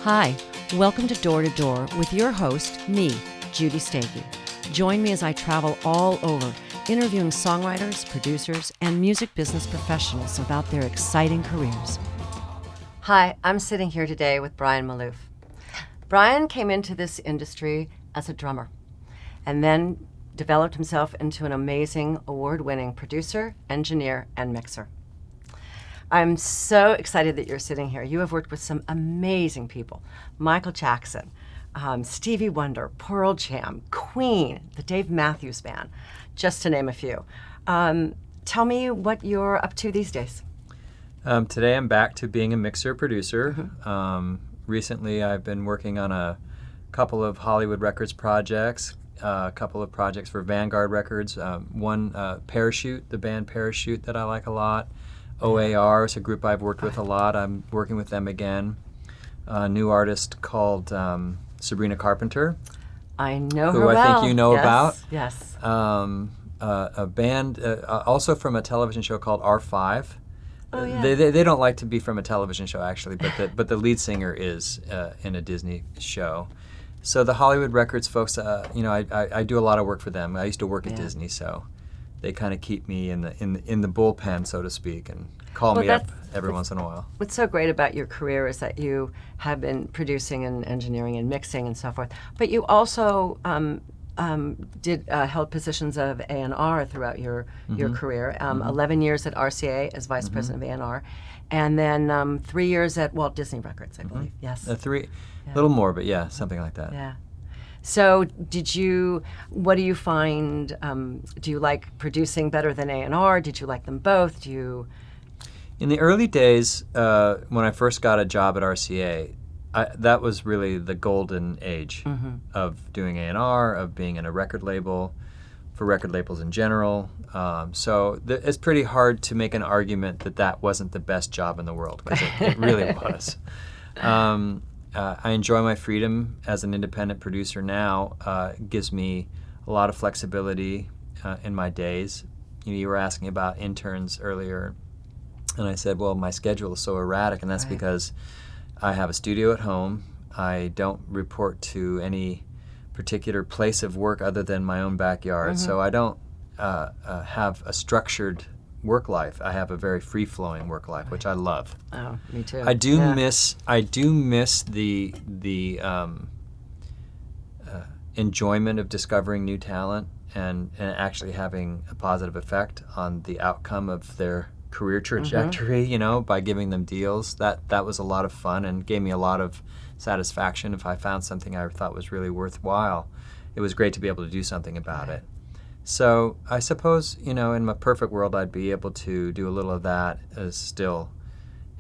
Hi, welcome to Door with your host, me, Judy Stakee. Join me as I travel all over, interviewing songwriters, producers, and music business professionals about their exciting careers. Hi, I'm sitting here today with Brian Malouf. Brian came into this industry as a drummer and then developed himself into an amazing award-winning producer, engineer, and mixer. I'm so excited that you're sitting here. You have worked with some amazing people. Michael Jackson, Stevie Wonder, Pearl Jam, Queen, the Dave Matthews Band, just to name a few. Tell me what you're up to these days. Today I'm back to being a mixer producer. Mm-hmm. Recently I've been working on a couple of Hollywood Records projects, a couple of projects for Vanguard Records. One, Parachute, the band Parachute that I like a lot. OAR is a group I've worked with a lot. I'm working with them again. A new artist called Sabrina Carpenter. I know her who I well. think you know Yes, about. Yes. A band also from a television show called R5. Oh, yeah. They don't like to be from a television show actually, but the lead singer is in a Disney show. So the Hollywood Records folks, I do a lot of work for them. I used to work at Disney, so they kind of keep me in the bullpen, so to speak, and call me up every once in a while. What's so great about your career is that you have been producing and engineering and mixing and so forth, but you also held positions of A&R throughout your career. 11 years at RCA as vice president of A&R, and then 3 years at Walt Disney Records, I believe. Yes. A little more, but yeah, something like that. Yeah. So what do you find, do you like producing better than A&R? Did you like them both? In the early days, when I first got a job at RCA, that was really the golden age of doing A&R, of being in a record label, for record labels in general. So it's pretty hard to make an argument that wasn't the best job in the world, because it really was. I enjoy my freedom as an independent producer now. It gives me a lot of flexibility in my days. You were asking about interns earlier, and I said, well, my schedule is so erratic, and that's because I have a studio at home. I don't report to any particular place of work other than my own backyard, so I don't have a structured work life. I have a very free-flowing work life, which I love. Oh, me too. I do miss the enjoyment of discovering new talent and actually having a positive effect on the outcome of their career trajectory, by giving them deals. That was a lot of fun and gave me a lot of satisfaction if I found something I thought was really worthwhile. It was great to be able to do something about it. So I suppose, in my perfect world, I'd be able to do a little of that as still.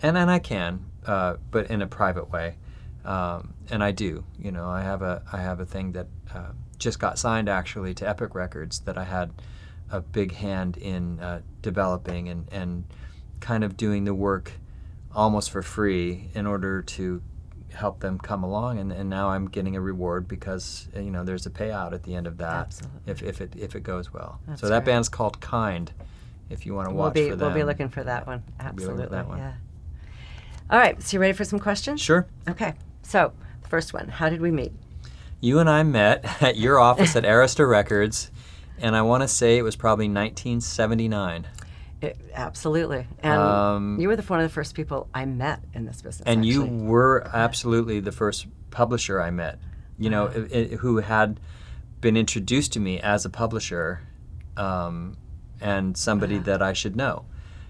And I can, but in a private way. And I do. I have a thing that just got signed, actually, to Epic Records that I had a big hand in developing and kind of doing the work almost for free in order to help them come along, and now I'm getting a reward because there's a payout at the end of that. Absolutely. if it goes well. That's so that band's called Kind. If you want to watch for them, we'll be looking for that one. Absolutely. That one. Yeah. All right. So you ready for some questions? Sure. Okay. So the first one: how did we meet? You and I met at your office at Arista Records, and I want to say it was probably 1979. Absolutely. And you were one of the first people I met in this business. And actually. You were absolutely the first publisher I met, who had been introduced to me as a publisher and somebody that I should know.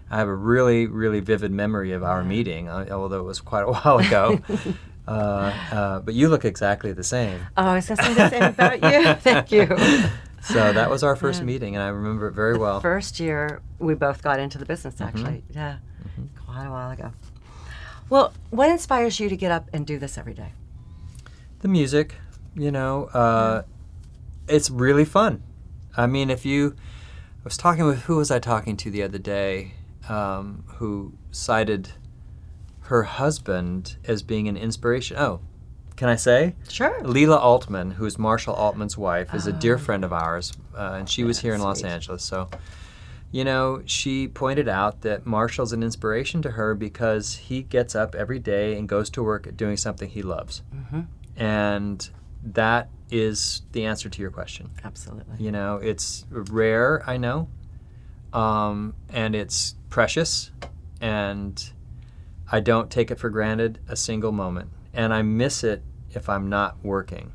I have a really, really vivid memory of our meeting, although it was quite a while ago. But you look exactly the same. Oh, I was going to say the same about you. Thank you. So that was our first meeting, and I remember it very well. First year we both got into the business, actually. Yeah, quite a while ago. Well, what inspires you to get up and do this every day? The music, it's really fun. I mean, who was I talking to the other day, who cited her husband as being an inspiration. Oh, can I say? Sure. Leila Altman, who's Marshall Altman's wife, is a dear friend of ours, and she was here in Los Angeles. So, she pointed out that Marshall's an inspiration to her because he gets up every day and goes to work at doing something he loves. Mm-hmm. And that is the answer to your question. Absolutely. It's rare, I know, and it's precious, and I don't take it for granted a single moment. And I miss it if I'm not working.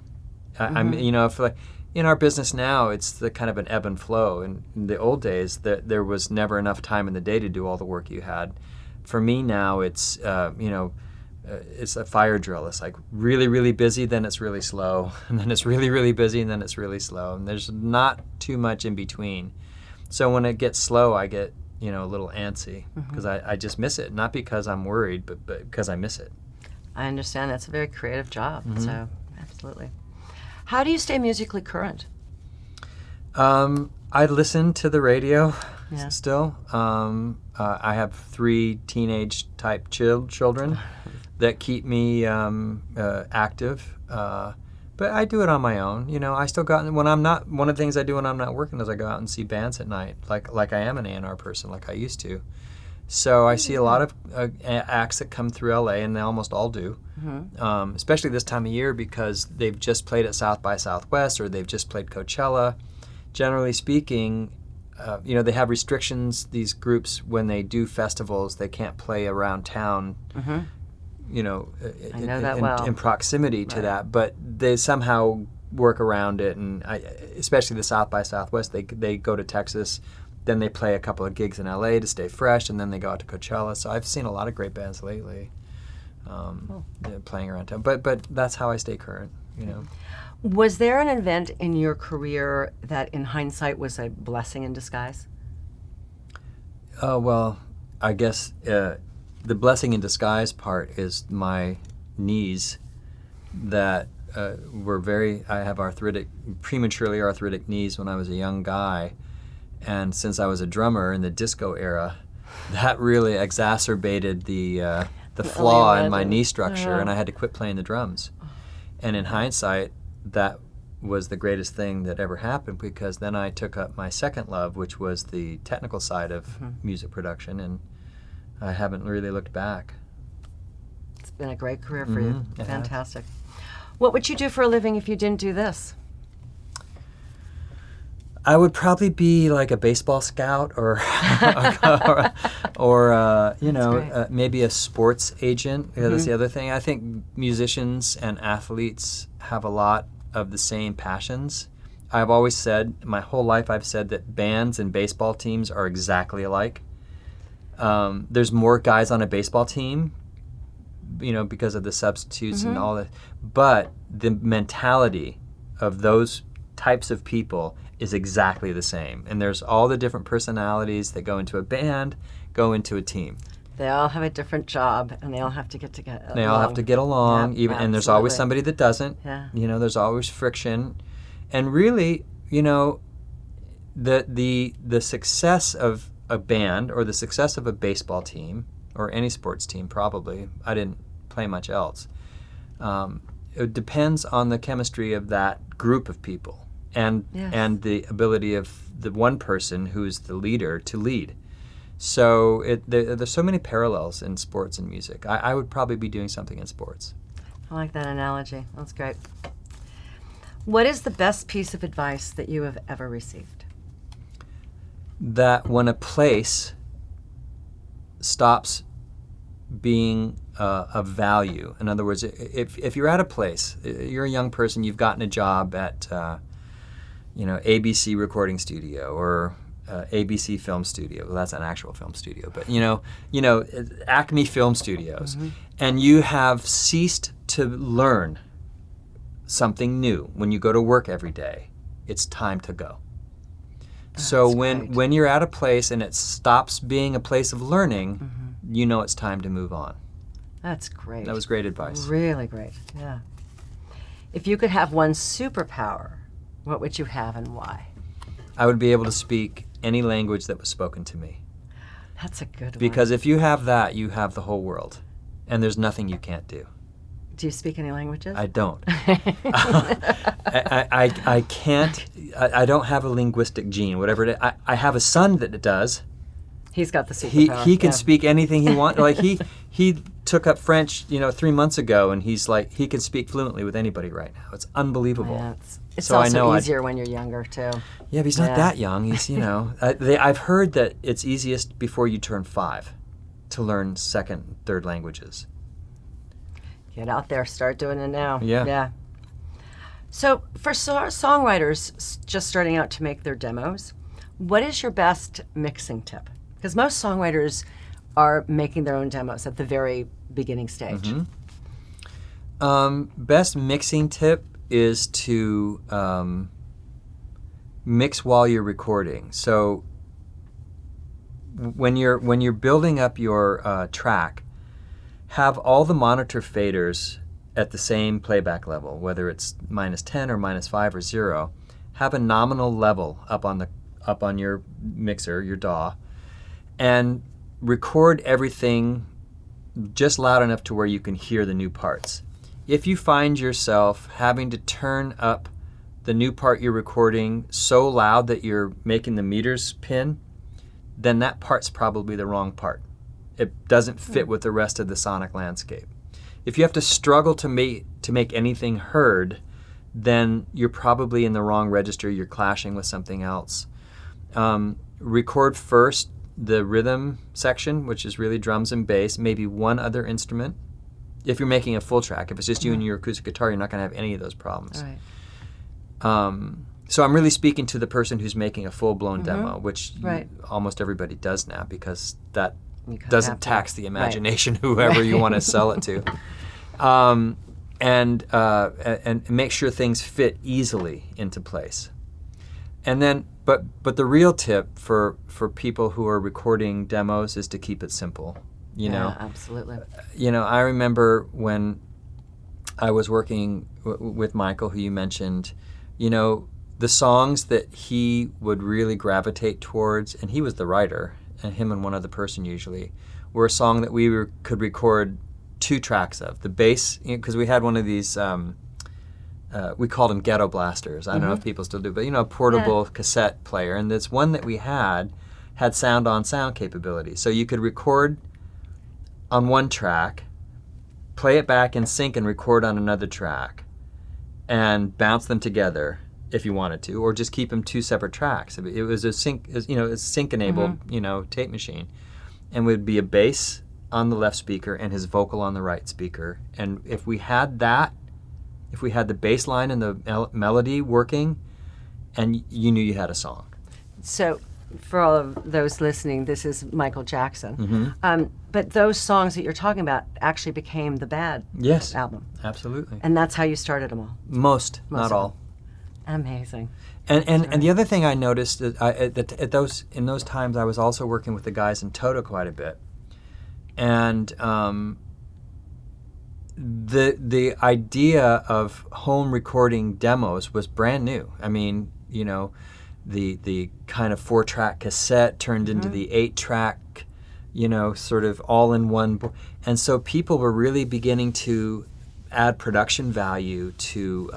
I'm, if like, in our business now, it's the kind of an ebb and flow. In the old days, there was never enough time in the day to do all the work you had. For me now, it's it's a fire drill. It's like really, really busy, then it's really slow, and then it's really, really busy, and then it's really slow. And there's not too much in between. So when it gets slow, I get a little antsy because I just miss it. Not because I'm worried, but because I miss it. I understand. That's a very creative job. Mm-hmm. So absolutely. How do you stay musically current? I listen to the radio Yeah. still. I have 3 teenage-type children that keep me active. But I do it on my own. I still go out, when I'm not, one of the things I do when I'm not working is I go out and see bands at night, like I am an A&R person, like I used to. So I see a lot of acts that come through LA, and they almost all do, especially this time of year because they've just played at South by Southwest or they've just played Coachella. Generally speaking, they have restrictions, these groups, when they do festivals, they can't play around town, Mm-hmm. I know that well. in proximity to that, but they somehow work around it, and especially the South by Southwest, they go to Texas, then they play a couple of gigs in LA to stay fresh, and then they go out to Coachella. So I've seen a lot of great bands lately playing around town, but that's how I stay current. Was there an event in your career that, in hindsight, was a blessing in disguise? Oh, well, I guess the blessing in disguise part is my knees that I have prematurely arthritic knees when I was a young guy. And since I was a drummer in the disco era, that really exacerbated the flaw in my knee structure, and I had to quit playing the drums. And in hindsight, that was the greatest thing that ever happened, because then I took up my second love, which was the technical side of music production, and I haven't really looked back. It's been a great career for you. It Fantastic. What would you do for a living if you didn't do this? I would probably be like a baseball scout or maybe a sports agent. That's the other thing. I think musicians and athletes have a lot of the same passions. I've always said, my whole life I've said that bands and baseball teams are exactly alike. There's more guys on a baseball team, because of the substitutes and all that. But the mentality of those types of people is exactly the same. And there's all the different personalities that go into a band, go into a team. They all have a different job, and they all have to get together. They all have to get along, Yep, and there's always somebody that doesn't. Yeah. There's always friction. And really, the success of a band or the success of a baseball team or any sports team, probably, I didn't play much else, it depends on the chemistry of that group of people and the ability of the one person who's the leader to lead. So there's so many parallels in sports and music. I would probably be doing something in sports. I like that analogy. That's great. What is the best piece of advice that you have ever received? That when a place stops being of value, in other words, if you're at a place, you're a young person, you've gotten a job at ABC recording studio or ABC film studio. Well, that's an actual film studio, but Acme Film Studios, and you have ceased to learn something new. When you go to work every day, it's time to go. So when you're at a place and it stops being a place of learning, it's time to move on. That's great. That was great advice. Really great, yeah. If you could have one superpower, what would you have and why? I would be able to speak any language that was spoken to me. That's a good one. Because if you have that, you have the whole world. And there's nothing you can't do. Do you speak any languages? I don't. I can't I don't have a linguistic gene, whatever it is. I have a son that it does. He's got the superpower. He can speak anything he wants. Like he took up French, 3 months ago, and he's like, he can speak fluently with anybody right now. It's unbelievable. Yeah, it's so also I know easier when you're younger too. Yeah, but he's not that young. He's I've heard that it's easiest before you turn 5 to learn second, third languages. Get out there, start doing it now. Yeah. So for songwriters just starting out to make their demos, what is your best mixing tip? Because most songwriters are making their own demos at the very beginning stage. Best mixing tip is to mix while you're recording. So when you're building up your track, have all the monitor faders at the same playback level, whether it's -10 or -5 or 0. Have a nominal level up on your mixer, your DAW, and record everything just loud enough to where you can hear the new parts. If you find yourself having to turn up the new part you're recording so loud that you're making the meters pin, then that part's probably the wrong part. It doesn't fit with the rest of the sonic landscape. If you have to struggle to make anything heard, then you're probably in the wrong register. You're clashing with something else. Record first the rhythm section, which is really drums and bass, maybe one other instrument. If you're making a full track, if it's just you and your acoustic guitar, you're not going to have any of those problems. Right. So I'm really speaking to the person who's making a full-blown demo, which almost everybody does now, because that doesn't tax the imagination, whoever you want to sell it to. And make sure things fit easily into place. And then, but the real tip for people who are recording demos is to keep it simple. Absolutely. I remember when I was working with Michael, who you mentioned, the songs that he would really gravitate towards, and he was the writer, and him and one other person usually, were a song that we could record 2 tracks of. The bass, because we had one of these, we called them ghetto blasters. I don't know if people still do, but a portable cassette player. And this one that we had sound-on-sound capability. So you could record on one track, play it back in sync and record on another track, and bounce them together if you wanted to, or just keep them 2 separate tracks. It was a sync-enabled, tape machine. And it would be a bass on the left speaker and his vocal on the right speaker. And if we had the bass line and the melody working, and you knew you had a song. So for all of those listening, this is Michael Jackson. But those songs that you're talking about actually became the Bad album. Absolutely. And that's how you started them all. Most not all. Amazing. And the other thing I noticed that in those times I was also working with the guys in Toto quite a bit, and the idea of home recording demos was brand new. I mean, the kind of 4-track cassette turned into the 8-track, sort of all in one, and so people were really beginning to add production value to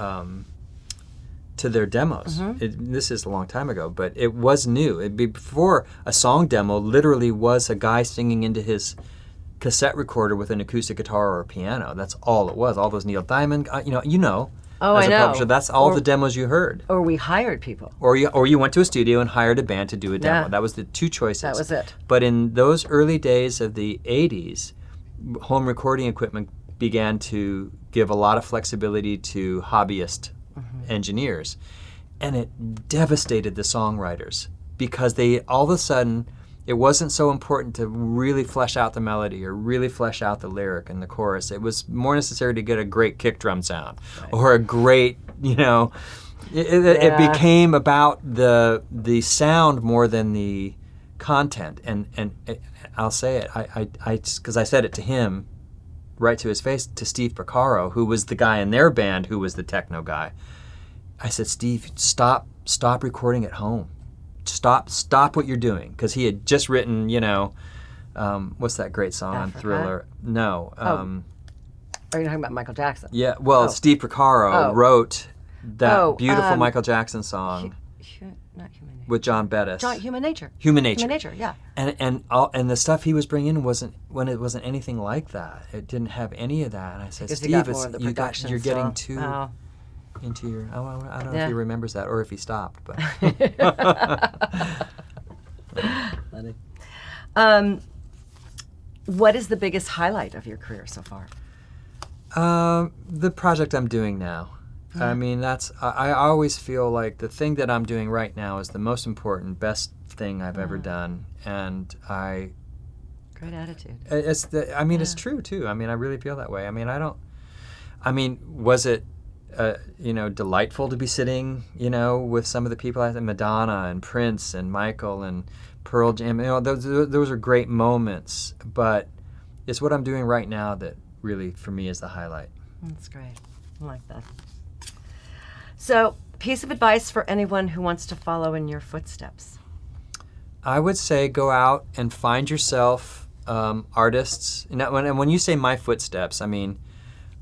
their demos. This is a long time ago, but it was new. Before, a song demo literally was a guy singing into his cassette recorder with an acoustic guitar or a piano. That's all it was. All those Neil Diamond, Oh, as I a know. publisher, that's all the demos you heard. Or we hired people. Or you went to a studio and hired a band to do a demo. Yeah. That was the 2 choices. That was it. But in those early days of the 80s, home recording equipment began to give a lot of flexibility to hobbyist engineers. And it devastated the songwriters, because all of a sudden, it wasn't so important to really flesh out the melody or really flesh out the lyric and the chorus. It was more necessary to get a great kick drum sound or a great, it became about the sound more than the content. And I'll say it, because I said it to him right to his face, to Steve Porcaro, who was the guy in their band who was the techno guy. I said, Steve, stop recording at home. Stop what you're doing, because he had just written, what's that great song on Thriller? No. Are you talking about Michael Jackson? Yeah. Well, Steve Porcaro wrote that beautiful Michael Jackson song. not Human Nature. with John Bettis. Human Nature. Human Nature. Human Nature, yeah. And the stuff he was bringing wasn't anything like that. It didn't have any of that. And I said, Because Steve, he got more of the you're production getting stuff. too into your. I don't know if he remembers that or if he stopped, but. Funny. What is the biggest highlight of your career so far? The project I'm doing now. I mean, I always feel like the thing that I'm doing right now is the most important, best thing I've ever done, and Great attitude. It's true too. I mean, I really feel that way. Was it delightful to be sitting, with some of the people, Madonna and Prince and Michael and Pearl Jam. Those are great moments, but it's what I'm doing right now that really, for me, is the highlight. That's great. I like that. So, piece of advice for anyone who wants to follow in your footsteps. I would say go out and find yourself artists. And when you say my footsteps, I'm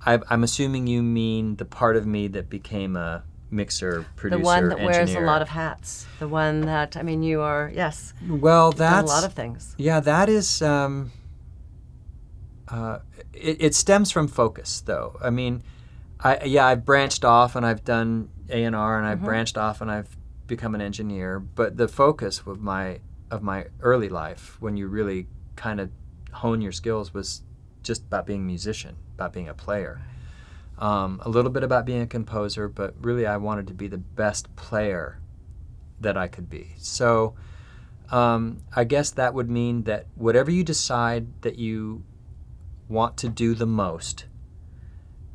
assuming you mean the part of me that became a mixer, producer, the one that engineer. wears a lot of hats. The one that, you are, yes. Well, that's done a lot of things. Yeah, that is. It stems from focus, though. I've branched off and I've done A&R and I've branched off and I've become an engineer. But the focus of my early life, when you really kind of hone your skills, was just about being a musician, about being a player. A little bit about being a composer, but really I wanted to be the best player that I could be. So I guess that would mean that whatever you decide that you want to do the most,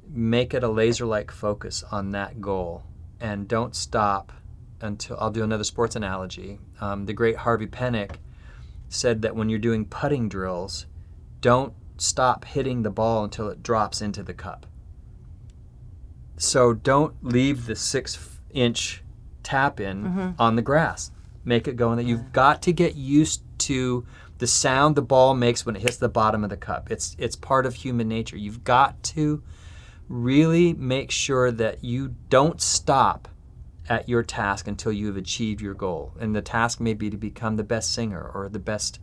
make it a laser-like focus on that goal, and don't stop until, I'll do another sports analogy. The great Harvey Penick said that when you're doing putting drills, don't stop hitting the ball until it drops into the cup. So don't leave the 6-inch tap in on the grass. Make it go in there. You've got to get used to the sound the ball makes when it hits the bottom of the cup. It's part of human nature. You've got to really make sure that you don't stop at your task until you have achieved your goal. And the task may be to become the best singer or the best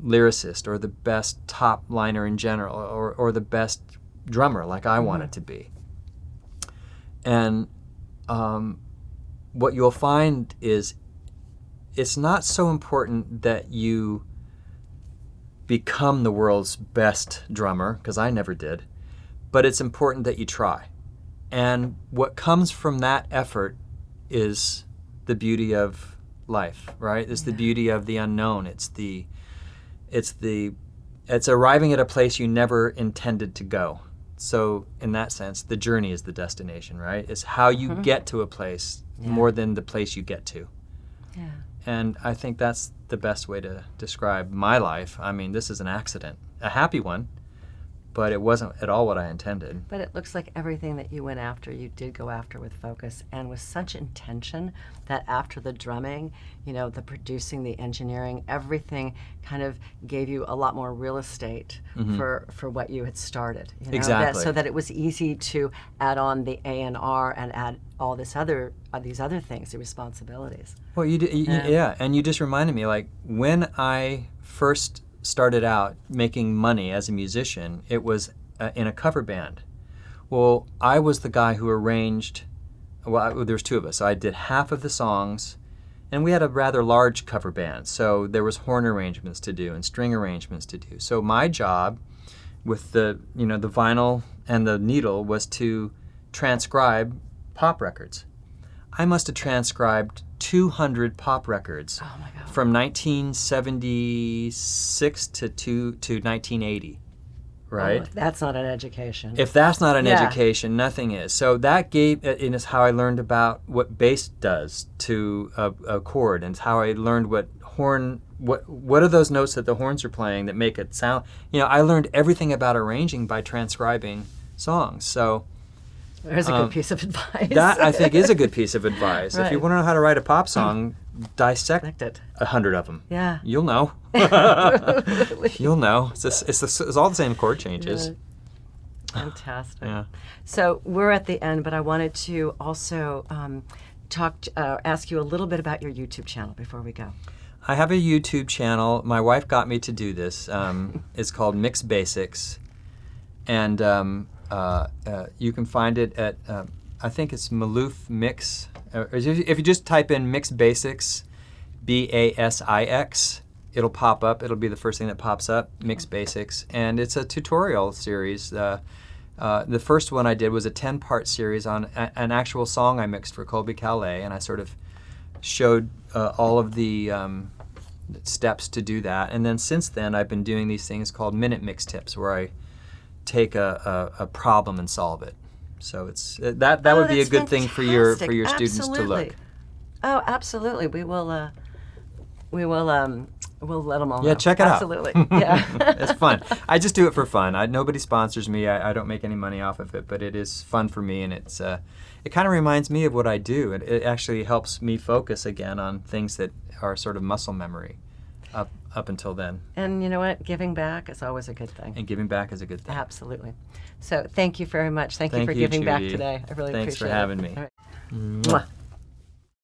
lyricist or the best top liner in general or the best drummer like I wanted to be. And what you'll find is it's not so important that you become the world's best drummer, because I never did, but it's important that you try. And what comes from that effort is the beauty of life, right? It's the beauty of the unknown. It's arriving at a place you never intended to go. So in that sense, the journey is the destination, right? It's how you get to a place more than the place you get to. Yeah. And I think that's the best way to describe my life. This is an accident, a happy one, but it wasn't at all what I intended. But it looks like everything that you went after, you did go after with focus and with such intention that after the drumming, the producing, the engineering, everything kind of gave you a lot more real estate for what you had started. Exactly. So that it was easy to add on the A&R and add all these other things, the responsibilities. Well, and you just reminded me, like, when I first started out making money as a musician, it was in a cover band. Well, I was the guy who arranged, there was two of us, so I did half of the songs, and we had a rather large cover band, so there was horn arrangements to do and string arrangements to do. So my job with the vinyl and the needle was to transcribe pop records. I must have transcribed 200 pop records from 1976 to 1980, right? Oh, if that's not an education. If that's not an education, nothing is. So that and it's how I learned about what bass does to a chord, and it's how I learned what are those notes that the horns are playing that make it sound. I learned everything about arranging by transcribing songs. So there's a good piece of advice. That, I think, is a good piece of advice. Right. If you want to know how to write a pop song, dissect it. 100 of them. Yeah. You'll know. You'll know. It's all the same chord changes. Yeah. Fantastic. Yeah. So we're at the end, but I wanted to also ask you a little bit about your YouTube channel before we go. I have a YouTube channel. My wife got me to do this. It's called Mix Basics, and you can find it at I think it's Maloof Mix. If you just type in Mix Basics, BASIX, it'll pop up. It'll be the first thing that pops up. Mix Basics, and it's a tutorial series. The first one I did was a 10-part series on an actual song I mixed for Colby Calais, and I sort of showed all of the steps to do that. And then since then, I've been doing these things called minute mix tips, where I take a problem and solve it. So it's that would be a good thing for your students to look. Oh, absolutely. We'll let them all know. Yeah, check it absolutely. out. Yeah. It's fun. I just do it for fun. Nobody sponsors me. I don't make any money off of it, but it is fun for me, and it kind of reminds me of what I do. It actually helps me focus again on things that are sort of muscle memory up until then. And you know what? Giving back is always a good thing. And giving back is a good thing. Absolutely. So thank you very much. Thank you for you, giving back Judy. today. I really Thanks appreciate it. for having me. All right. Mwah.